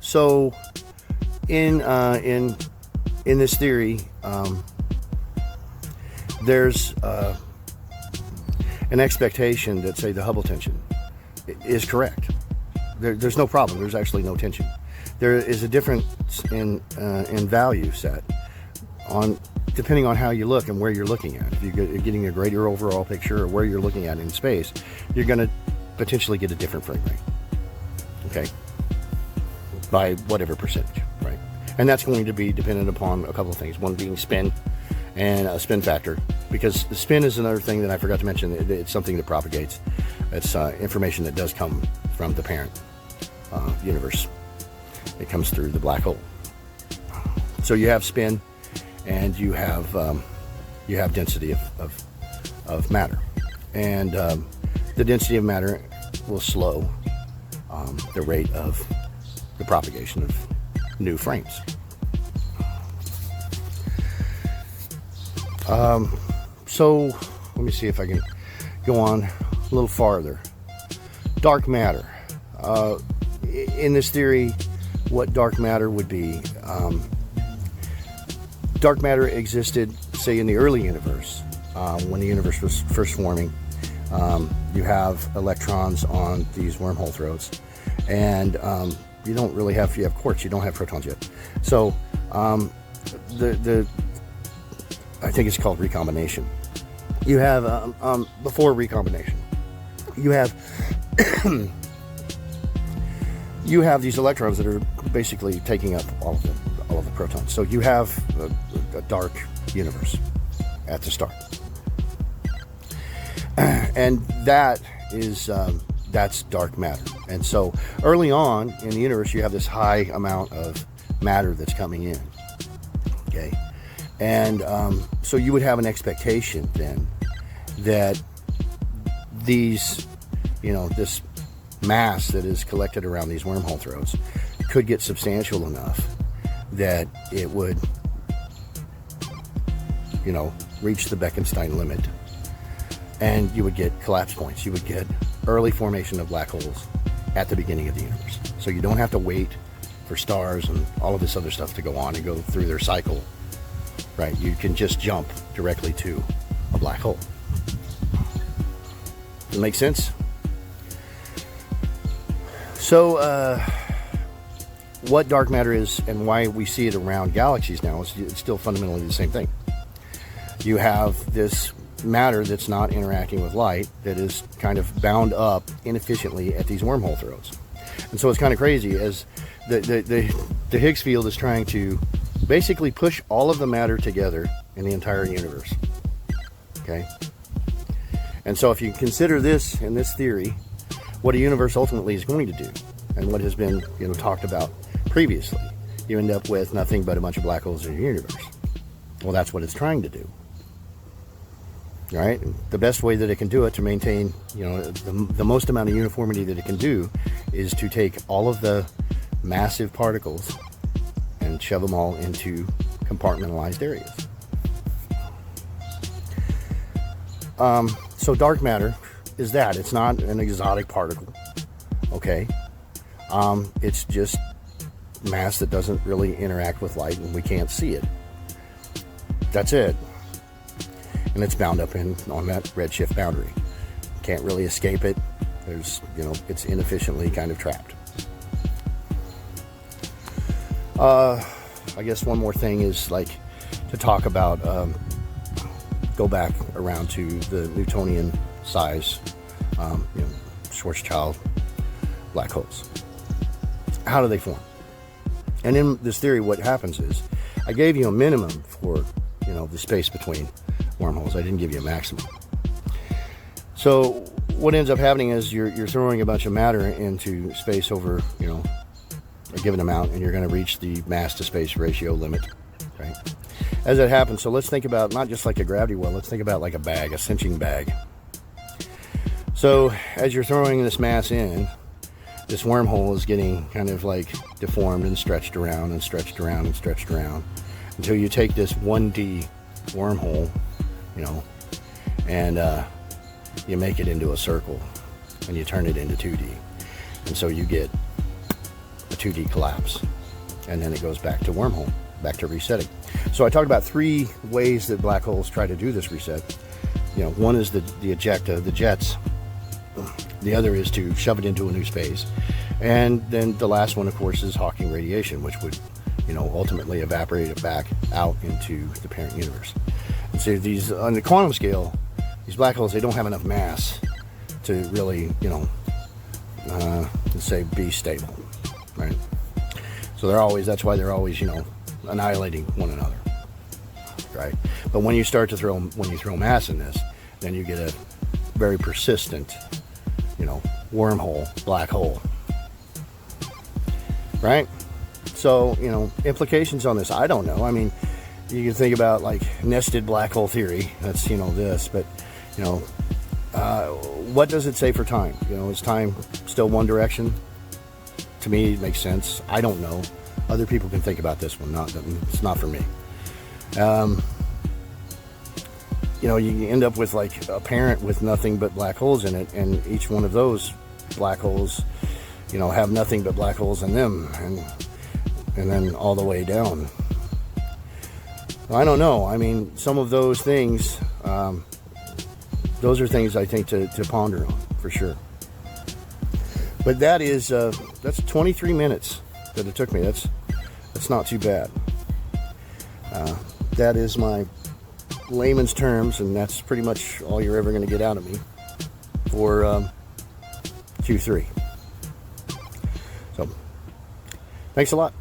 So in this theory, there's an expectation that, say, the Hubble tension is correct. There's no problem. There's actually no tension. There is a difference in value set depending on how you look and where you're looking at. If you're getting a greater overall picture, or where you're looking at in space, you're going to potentially get a different frame rate. Okay, by whatever percentage, right? And that's going to be dependent upon a couple of things. One being spin and a spin factor, because the spin is another thing that I forgot to mention. It's something that propagates. It's information that does come from the parent universe. It comes through the black hole. So you have spin, and you have density of matter, and the density of matter will slow the rate of the propagation of new frames. So let me see if I can go on a little farther. Dark matter. In this theory, what dark matter would be, dark matter existed, say, in the early universe, when the universe was first forming. You have electrons on these wormhole throats, and you don't really have, you have quarks, you don't have protons yet. So I think it's called recombination. You have before recombination, you have you have these electrons that are basically taking up all of the protons. So you have a dark universe at the start, and that is that's dark matter. And so early on in the universe, you have this high amount of matter that's coming in. Okay, and so you would have an expectation then that these, this mass that is collected around these wormhole throats could get substantial enough that it would, reach the Bekenstein limit, and you would get collapse points. You would get early formation of black holes at the beginning of the universe. So you don't have to wait for stars and all of this other stuff to go on and go through their cycle, right? You can just jump directly to a black hole. Does it make sense? So, what dark matter is and why we see it around galaxies now is it's still fundamentally the same thing. You have this matter that's not interacting with light, that is kind of bound up inefficiently at these wormhole throats. And so it's kind of crazy, as the Higgs field is trying to basically push all of the matter together in the entire universe. Okay? And so if you consider this in this theory, what a universe ultimately is going to do, and what has been talked about previously, you end up with nothing but a bunch of black holes in your universe. Well, that's what it's trying to do. All right? The best way that it can do it, to maintain the most amount of uniformity that it can do, is to take all of the massive particles and shove them all into compartmentalized areas. So dark matter is that. It's not an exotic particle, okay? It's just mass that doesn't really interact with light, and we can't see it. That's it. And it's bound up on that redshift boundary. Can't really escape it. There's, it's inefficiently kind of trapped. I guess one more thing is to talk about, go back around to the Newtonian size, Schwarzschild black holes. How do they form? And in this theory, what happens is, I gave you a minimum for, the space between wormholes. I didn't give you a maximum. So what ends up happening is you're throwing a bunch of matter into space over, a given amount, and you're going to reach the mass to space ratio limit, right? As that happens, so let's think about not just like a gravity well, let's think about like a bag, a cinching bag. So as you're throwing this mass in, this wormhole is getting kind of like deformed and stretched around and stretched around and stretched around, until you take this 1D wormhole, and you make it into a circle, and you turn it into 2D. And so you get a 2D collapse. And then it goes back to wormhole, back to resetting. So I talked about 3 ways that black holes try to do this reset. One is the ejecta, the jets. The other is to shove it into a new space. And then the last one, of course, is Hawking radiation, which would, ultimately evaporate it back out into the parent universe. And so these, on the quantum scale, these black holes, they don't have enough mass to really, let's say, be stable, right? So that's why they're always, annihilating one another, right? But when you throw mass in this, then you get a very persistent, wormhole, black hole, right? So, implications on this, I don't know. I mean, you can think about like nested black hole theory. That's, this, but, what does it say for time? Is time still one direction? To me, it makes sense. I don't know. Other people can think about this one. It's not for me. You end up with like a parent with nothing but black holes in it, and each one of those black holes, have nothing but black holes in them, and then all the way down. I don't know. I mean, some of those things, those are things I think to ponder on for sure. But that's 23 minutes that it took me. That's not too bad. That is my layman's terms, and that's pretty much all you're ever going to get out of me for Q3. So, thanks a lot.